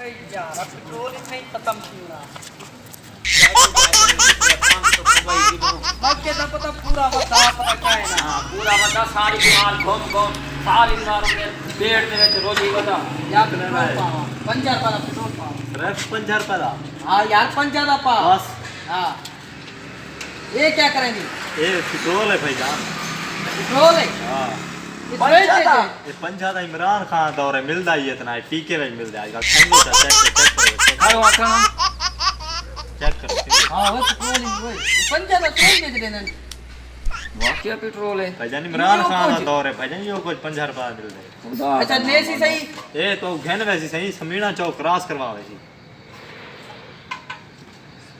यार पेट्रोल इतना ही खत्म क्यों मक्के तो पता पूरा बता पता क्या है ना हां पूरा बता सारी दुकान घूम घूम सारी दुकानों के पेड़ दे विच रोजी बता यार पेट्रोल पावा 50 वाला पेट्रोल पावा सिर्फ 50 रुपए दा हां यार 50 दा पा बस हां ये क्या करेंगे ये पेट्रोल है भाईजान पेट्रोल है हां ये 50 दा इमरान खान दौरे मिलदा ही इतना पीके में मिलदा आजकल चेक करो चेक करो हां वो पेट्रोल ही वो 50 दा क्यों बेच रहे हैं वाकई पेट्रोल है भाईजान इमरान खान दा दौर है भाईजान यो कुछ 50 रुपए मिलदा है खुदा अच्छा नेसी सही ए तो घेन वैसी सही समीना चौक क्रॉस करवा वैसी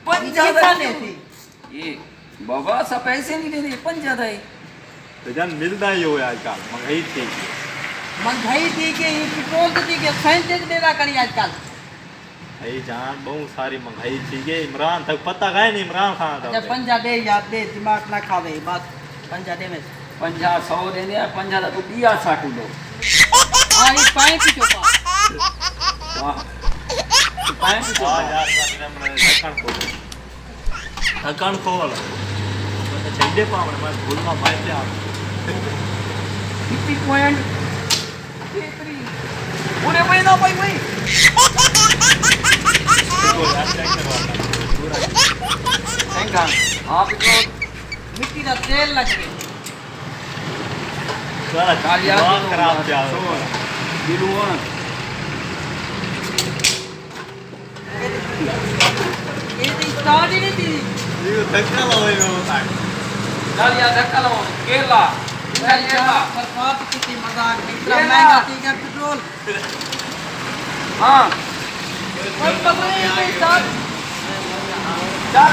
50 दा नेसी ये बाबा सा पैसे नहीं देने 50 दा है भाईजान मिलदा ही हो आजकल महंगाई थी महंगाई थी कि ये पेट्रोल तो थी कि सेंटेज देना करी आजकल भाईजान बहुत सारी महंगाई थी ये इमरान तक पता गए नहीं इमरान खान अच्छा दा 50 दे याद दे दिमाग ना खावे बात 50 दे में 50 100 देने 50 दा तो दिया साटू दो हां ये पाए की चोपा वाह तो पाए की आ तो यार ढक्कन खोल तो चंदे पावने मैं भूलमा मारते आ 50 पॉइंट तेरी पूरे महीना भाई भाई थैंक आप तो मिट्टी का तेल लग गया सारा कालिया खराब जा दिलुआ ये तो स्टार्ट ही नहीं थी ये धक्का लगाए हो ताक कालिया धक्का लो केला केला बरसात कितनी मजाक में इतना महंगा थी क्या पेट्रोल हां पर पता नहीं स्टार्ट चल